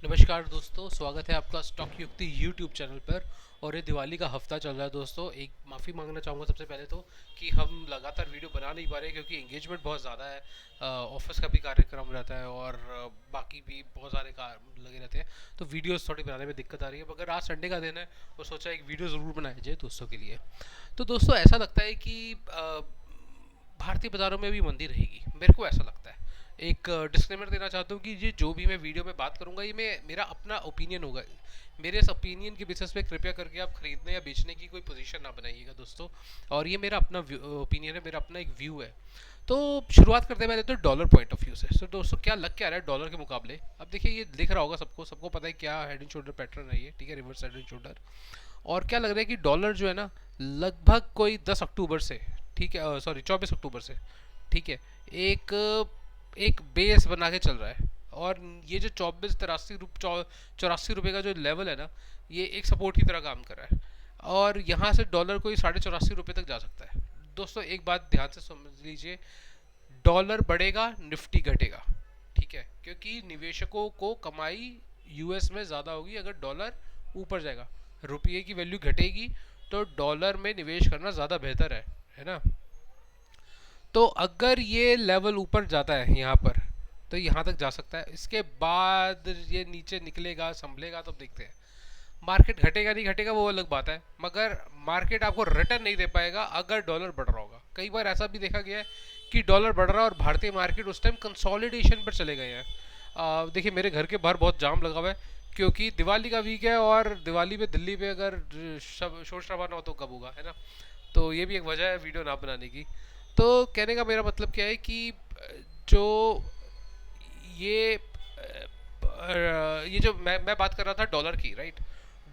नमस्कार दोस्तों, स्वागत है आपका स्टॉक युक्ति यूट्यूब चैनल पर। और ये दिवाली का हफ्ता चल रहा है दोस्तों। एक माफ़ी मांगना चाहूँगा सबसे पहले तो कि हम लगातार वीडियो बना नहीं पा रहे क्योंकि एंगेजमेंट बहुत ज़्यादा है। ऑफिस का भी कार्यक्रम रहता है और बाकी भी बहुत सारे काम लगे रहते हैं, तो वीडियोस थोड़ी बनाने में दिक्कत आ रही है। मगर आज संडे का दिन है और सोचा एक वीडियो ज़रूर बनाया जाए दोस्तों के लिए। तो दोस्तों ऐसा लगता है कि भारतीय बाज़ारों में भी मंदी रहेगी, मेरे को ऐसा लगता है। एक डिस्क्लेमर देना चाहता हूँ कि ये जो भी मैं वीडियो में बात करूँगा ये मेरा अपना ओपिनियन होगा। मेरे इस ओपिनियन के बेसिस पे कृपया करके आप खरीदने या बेचने की कोई पोजीशन ना बनाइएगा दोस्तों। और ये मेरा अपना ओपिनियन है, मेरा अपना एक व्यू है। तो शुरुआत करते हैं पहले तो डॉलर पॉइंट ऑफ व्यू से। तो दोस्तों क्या लग क्या रहा है डॉलर के मुकाबले? अब देखिए, ये दिख रहा होगा सबको सबको पता है क्या हेड एंड शोल्डर पैटर्न है ये, ठीक है, रिवर्स हेड एंड शोल्डर। और क्या लग रहा है कि डॉलर जो है ना, लगभग कोई 10 अक्टूबर से, ठीक है, सॉरी 24 अक्टूबर से, ठीक है, एक एक बेस बना के चल रहा है। और ये जो 24 83 चौरासी रुपये का जो लेवल है ना, ये एक सपोर्ट की तरह काम कर रहा है। और यहाँ से डॉलर कोई 84.5 रुपये तक जा सकता है। दोस्तों एक बात ध्यान से समझ लीजिए, डॉलर बढ़ेगा, निफ्टी घटेगा, ठीक है, क्योंकि निवेशकों को कमाई यूएस में ज़्यादा होगी अगर डॉलर ऊपर जाएगा। रुपये की वैल्यू घटेगी तो डॉलर में निवेश करना ज़्यादा बेहतर है ना। तो अगर ये लेवल ऊपर जाता है यहाँ पर, तो यहाँ तक जा सकता है। इसके बाद ये नीचे निकलेगा, संभलेगा, तो देखते हैं। मार्केट घटेगा नहीं घटेगा वो अलग बात है, मगर मार्केट आपको रिटर्न नहीं दे पाएगा अगर डॉलर बढ़ रहा होगा। कई बार ऐसा भी देखा गया है कि डॉलर बढ़ रहा है और भारतीय मार्केट उस टाइम कंसोलिडेशन पर चले गए हैं। देखिए, मेरे घर के बाहर बहुत जाम लगा हुआ है क्योंकि दिवाली का वीक है, और दिवाली पे दिल्ली पे अगर शोर शराबा ना हो तो कब होगा, है ना। तो ये भी एक वजह है वीडियो ना बनाने की। तो कहने का मेरा मतलब क्या है कि जो ये ये जो मैं बात कर रहा था डॉलर की, राइट।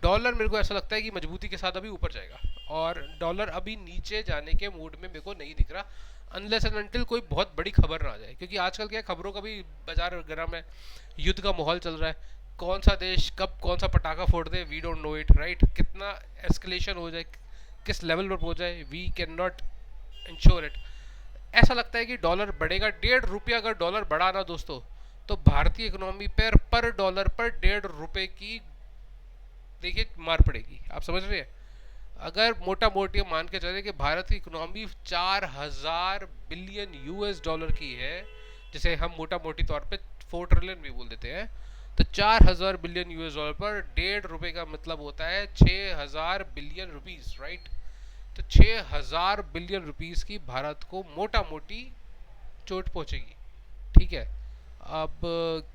डॉलर मेरे को ऐसा लगता है कि मजबूती के साथ अभी ऊपर जाएगा, और डॉलर अभी नीचे जाने के मूड में मेरे को नहीं दिख रहा, अनलेस एंड अनटिल कोई बहुत बड़ी खबर ना आ जाए। क्योंकि आजकल क्या है, खबरों का भी बाजार गर्म है, युद्ध का माहौल चल रहा है। कौन सा देश कब कौन सा पटाखा फोड़ दे, we don't know it, right. कितना एस्केलेशन हो जाए, किस लेवल पर पहुंच जाए, we can not ensure it. ऐसा लगता है कि डॉलर बढ़ेगा। 1.5 रुपया अगर डॉलर बढ़ा ना दोस्तों, तो भारतीय इकोनॉमी पर डॉलर पर 1.5 रुपये की, देखिए, मार पड़ेगी। आप समझ रहे हैं? अगर मोटा मोटी मान के चले कि भारत की इकोनॉमी 4,000 बिलियन यूएस डॉलर की है, जिसे हम मोटा मोटी तौर पे 4 ट्रिलियन भी बोल देते हैं, तो 4,000 बिलियन यूएस डॉलर पर 1.5 रुपये का मतलब होता है 6,000 बिलियन रुपीज, राइट। तो 6,000 बिलियन रुपीस की भारत को मोटा मोटी चोट पहुंचेगी, ठीक है। अब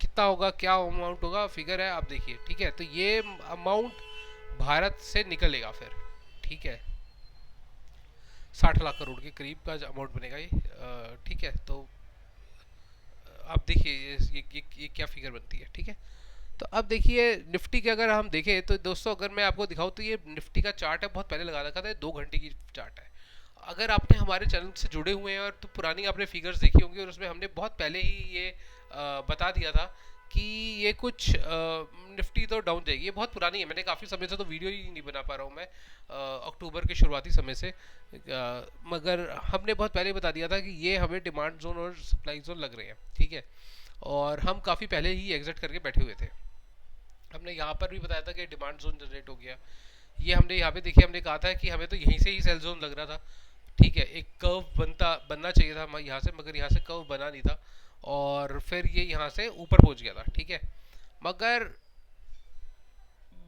कितना होगा, क्या अमाउंट होगा, फिगर है, आप देखिए, ठीक है। तो ये अमाउंट भारत से निकलेगा फिर, ठीक है। 60 लाख करोड़ के करीब का अमाउंट बनेगा ये, ठीक है। तो आप देखिए ये क्या फिगर बनती है, ठीक है। तो अब देखिए निफ्टी के अगर हम देखें तो दोस्तों, अगर मैं आपको दिखाऊं तो ये निफ्टी का चार्ट है, बहुत पहले लगा रखा था, 2 घंटे की चार्ट है। अगर आपने हमारे चैनल से जुड़े हुए हैं और तो पुरानी आपने फिगर्स देखी होंगी, और उसमें हमने बहुत पहले ही ये बता दिया था कि ये कुछ निफ्टी तो डाउन जाएगी। ये बहुत पुरानी है, मैंने काफ़ी समय से तो वीडियो ही नहीं बना पा रहा हूँ मैं, अक्टूबर के शुरुआती समय से। मगर हमने बहुत पहले बता दिया था कि ये हमें डिमांड जोन और सप्लाई जोन लग रहे हैं, ठीक है। और हम काफ़ी पहले ही एग्जिट करके बैठे हुए थे। हमने यहाँ पर भी बताया था कि डिमांड जोन जनरेट हो गया। ये हमने यहाँ पे देखिए, हमने कहा था कि हमें तो यहीं से ही सेल जोन लग रहा था, ठीक है। एक कर्व बनना चाहिए था यहाँ से, मगर यहाँ से कर्व बना नहीं था, और फिर ये यहाँ से ऊपर पहुँच गया था, ठीक है। मगर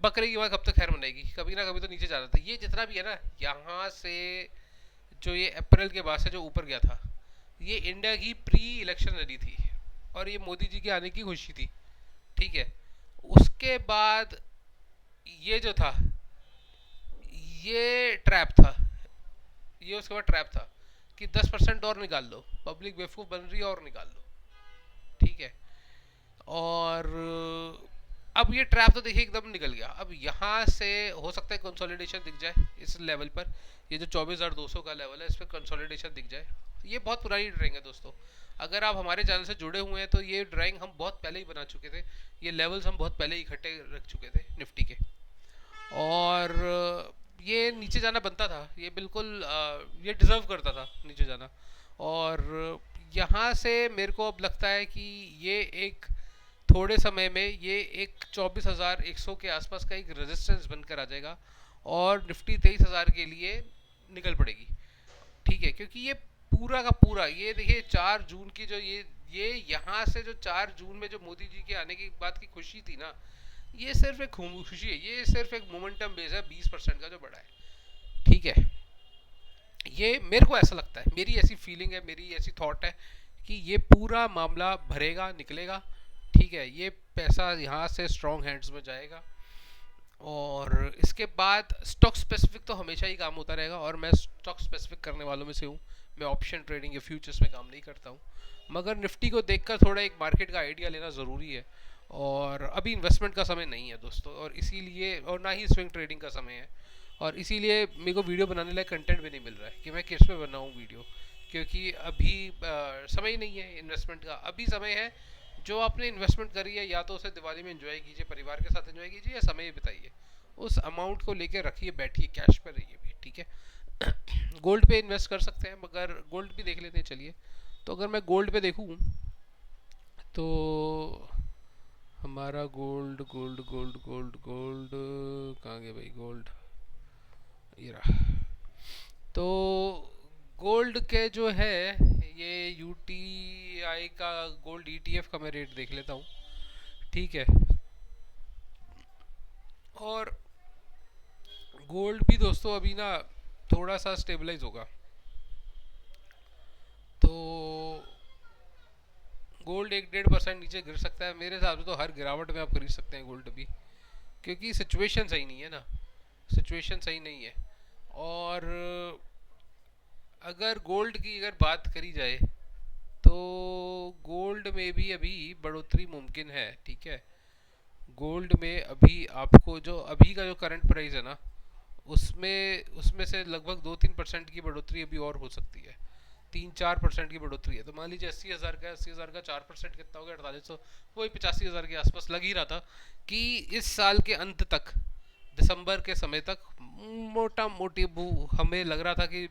बकरे की माँ कब तक खैर मनाएगी, कभी ना कभी तो नीचे जाना था। ये जितना भी है ना, यहाँ से जो ये अप्रैल के बाद से जो ऊपर गया था, ये इंडिया की प्री इलेक्शन रैली थी, और ये मोदी जी के आने की खुशी थी, ठीक है। उसके बाद ये जो था, ये ट्रैप था, ये उसके बाद ट्रैप था कि 10% और निकाल लो, पब्लिक बेवकूफ़ बन रही है और निकाल लो, ठीक है। और अब ये ट्रैप तो देखिए एकदम निकल गया। अब यहाँ से हो सकता है कंसोलिडेशन दिख जाए इस लेवल पर, ये जो 24,200 का लेवल है, इस पर कंसोलिडेशन दिख जाए। ये बहुत पुरानी ड्राइंग है दोस्तों। अगर आप हमारे चैनल से जुड़े हुए हैं तो ये ड्राइंग हम बहुत पहले ही बना चुके थे, ये लेवल्स हम बहुत पहले ही इकट्ठे रख चुके थे निफ्टी के। और ये नीचे जाना बनता था, ये बिल्कुल ये डिज़र्व करता था नीचे जाना। और यहाँ से मेरे को अब लगता है कि ये एक थोड़े समय में ये एक 24,100 के आसपास का एक रेजिस्टेंस बनकर आ जाएगा और निफ्टी 23,000 के लिए निकल पड़ेगी। ठीक है, क्योंकि ये पूरा का पूरा, ये देखिए 4 जून की जो ये यहाँ से जो 4 जून में जो मोदी जी के आने की बात की खुशी थी ना, ये सिर्फ एक खुशी है, ये सिर्फ एक मोमेंटम बेस है 20% का जो बढ़ा है। ठीक है, ये मेरे को ऐसा लगता है, मेरी ऐसी फीलिंग है, मेरी ऐसी थॉट है कि ये पूरा मामला भरेगा, निकलेगा। ठीक है, ये पैसा यहाँ से स्ट्रॉन्ग हैंड्स में जाएगा और इसके बाद स्टॉक स्पेसिफिक तो हमेशा ही काम होता रहेगा और मैं स्टॉक स्पेसिफिक करने वालों में से हूँ। मैं ऑप्शन ट्रेडिंग या फ्यूचर्स में काम नहीं करता हूँ, मगर निफ्टी को देखकर थोड़ा एक मार्केट का आइडिया लेना ज़रूरी है। और अभी इन्वेस्टमेंट का समय नहीं है दोस्तों, और इसीलिए, और ना ही स्विंग ट्रेडिंग का समय है, और इसीलिए मेरे को वीडियो बनाने लायक कंटेंट भी नहीं मिल रहा है कि मैं किस पे बनाऊँ वीडियो, क्योंकि अभी समय ही नहीं है इन्वेस्टमेंट का। अभी समय है, जो आपने इन्वेस्टमेंट करी है या तो उसे दिवाली में एंजॉय कीजिए, परिवार के साथ एंजॉय कीजिए, या समय बिताइए, उस अमाउंट को लेकर रखिए, बैठिए, कैश पर रहिए भी। ठीक है, गोल्ड पे इन्वेस्ट कर सकते हैं, मगर गोल्ड भी देख लेते हैं चलिए। तो अगर मैं गोल्ड पे देखूँ तो हमारा gold gold gold gold gold कहाँ गया भाई गोल्ड, ये रहा। तो गोल्ड के जो है, ये यूटीआई का गोल्ड ईटीएफ का मैं रेट देख लेता हूँ। ठीक है, और गोल्ड भी दोस्तों अभी ना थोड़ा सा स्टेबलाइज होगा, तो गोल्ड 1-1.5% नीचे गिर सकता है। मेरे हिसाब से तो हर गिरावट में आप खरीद सकते हैं गोल्ड भी, क्योंकि सिचुएशन सही नहीं है ना, सिचुएशन सही नहीं है। और अगर गोल्ड की अगर बात करी जाए तो गोल्ड में भी अभी बढ़ोतरी मुमकिन है। ठीक है, गोल्ड में अभी आपको जो अभी का जो करंट प्राइस है ना, उसमें उसमें से लगभग 2-3% की बढ़ोतरी अभी और हो सकती है, 3-4% की बढ़ोतरी है। तो मान लीजिए 80,000 का, 80,000 का 4% कितना हो गया, 4800, वही 85,000 के आसपास लग ही रहा था कि इस साल के अंत तक, दिसंबर के समय तक मोटा मोटी हमें लग रहा था कि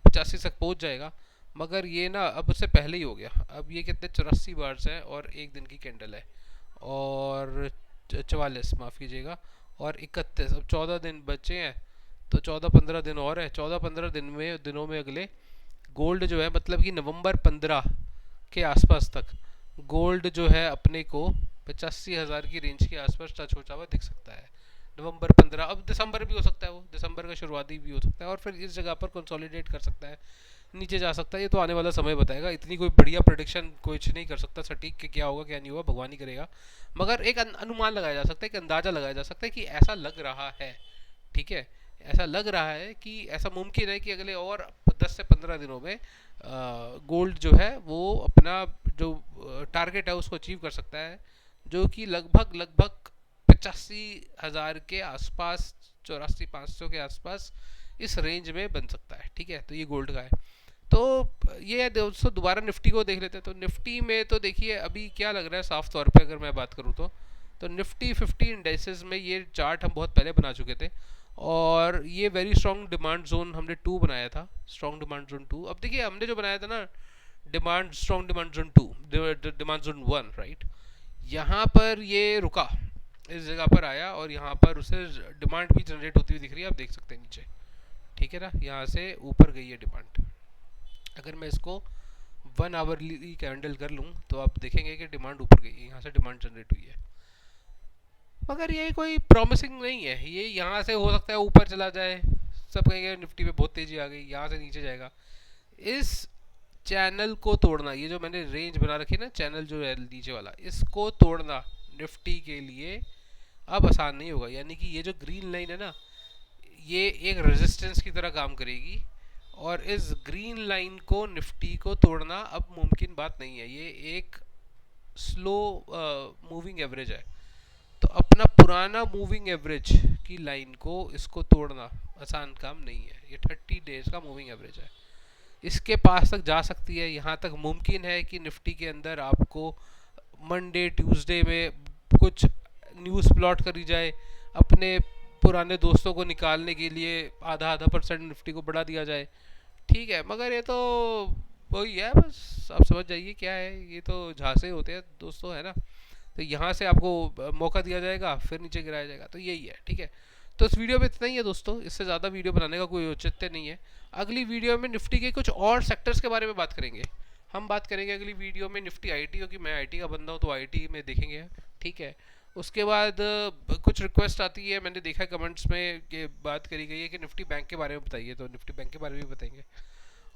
85 तक पहुंच जाएगा, मगर ये ना अब उससे पहले ही हो गया। अब ये कितने 84 बार्स हैं और एक दिन की कैंडल है, और 44 माफ़ कीजिएगा, और 31, अब 14 दिन बचे हैं, तो 14-15 दिन और है। 14-15 दिनों में अगले गोल्ड जो है, मतलब कि नवंबर 15 के आसपास तक गोल्ड जो है अपने को 85,000 की रेंज के आसपास टच होता हुआ दिख सकता है। नवंबर 15, अब दिसंबर भी हो सकता है, वो दिसंबर का शुरुआती भी हो सकता है, और फिर इस जगह पर कंसोलिडेट कर सकता है, नीचे जा सकता है। ये तो आने वाला समय बताएगा, इतनी कोई बढ़िया प्रोडिक्शन कुछ नहीं कर सकता सटीक कि क्या होगा क्या नहीं होगा, भगवान ही करेगा। मगर एक अनुमान लगाया जा सकता है, एक अंदाजा लगाया जा सकता है कि ऐसा लग रहा है। ठीक है, ऐसा लग रहा है कि ऐसा मुमकिन है कि अगले और 10 से 15 दिनों में गोल्ड जो है वो अपना जो टारगेट है उसको अचीव कर सकता है, जो कि लगभग लगभग 85,000 के आसपास, 84,500 के आसपास इस रेंज में बन सकता है। ठीक है, तो ये गोल्ड का है। तो ये दोस्तों दोबारा निफ्टी को देख लेते हैं। तो निफ्टी में तो देखिए अभी क्या लग रहा है, साफ तौर पे अगर मैं बात करूँ तो निफ्टी 50 इंडेक्सेस में ये चार्ट हम बहुत पहले बना चुके थे, और ये वेरी स्ट्रॉन्ग डिमांड जोन हमने 2 बनाया था, स्ट्रॉन्ग डिमांड जोन 2। अब देखिए हमने जो बनाया था ना strong demand zone 2, demand zone 1, right, यहाँ पर ये रुका, इस जगह पर आया, और यहाँ पर उसे डिमांड भी जनरेट होती हुई दिख रही है, आप देख सकते हैं नीचे। ठीक है ना, यहाँ से ऊपर गई है डिमांड। अगर मैं इसको 1 आवरली कैंडल कर लूँ तो आप देखेंगे कि डिमांड ऊपर गई है, यहाँ से डिमांड जनरेट हुई है, मगर ये कोई प्रॉमिसिंग नहीं है। ये यहाँ से हो सकता है ऊपर चला जाए, सब कहेंगे निफ्टी पे बहुत तेजी आ गई, यहाँ से नीचे जाएगा। इस चैनल को तोड़ना, ये जो मैंने रेंज बना रखी है ना, चैनल जो है नीचे वाला, इसको तोड़ना निफ्टी के लिए अब आसान नहीं होगा। यानी कि ये जो ग्रीन लाइन है ना, ये एक रेजिस्टेंस की तरह काम करेगी, और इस ग्रीन लाइन को निफ्टी को तोड़ना अब मुमकिन बात नहीं है। ये एक स्लो मूविंग एवरेज है, तो अपना पुराना मूविंग एवरेज की लाइन को इसको तोड़ना आसान काम नहीं है। ये 30 डेज का मूविंग एवरेज है, इसके पास तक जा सकती है। यहाँ तक मुमकिन है कि निफ्टी के अंदर आपको मंडे ट्यूसडे में कुछ न्यूज़ प्लॉट करी जाए, अपने पुराने दोस्तों को निकालने के लिए आधा आधा % निफ्टी को बढ़ा दिया जाए। ठीक है, मगर ये तो वही है, बस आप समझ जाइए क्या है, ये तो झांसे होते हैं दोस्तों, है ना। तो यहाँ से आपको मौका दिया जाएगा, फिर नीचे गिराया जाएगा। तो यही है, ठीक है। तो इस वीडियो में इतना ही है दोस्तों, इससे ज़्यादा वीडियो बनाने का कोई औचित्य नहीं है। अगली वीडियो में निफ्टी के कुछ और सेक्टर्स के बारे में बात करेंगे। हम बात करेंगे अगली वीडियो में निफ्टी आईटी, क्योंकि मैं आईटी का बंदा हूँ तो आईटी में देखेंगे, ठीक है। उसके बाद कुछ रिक्वेस्ट आती है, मैंने देखा कमेंट्स में कि बात करी गई है कि निफ्टी बैंक के बारे में बताइए, तो निफ्टी बैंक के बारे में भी बताएंगे।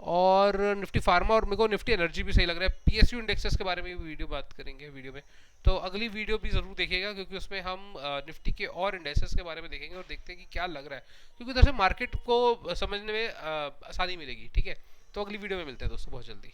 और निफ्टी फार्मा और मेरे को निफ्टी एनर्जी भी सही लग रहा है। पीएसयू इंडेक्सेस के बारे में भी वीडियो बात करेंगे वीडियो में। तो अगली वीडियो भी ज़रूर देखिएगा, क्योंकि उसमें हम निफ्टी के और इंडेक्सेस के बारे में देखेंगे और देखते हैं कि क्या लग रहा है, क्योंकि उधर से मार्केट को समझने में आसानी मिलेगी, ठीक है। तो अगली वीडियो में मिलते हैं दोस्तों बहुत जल्दी।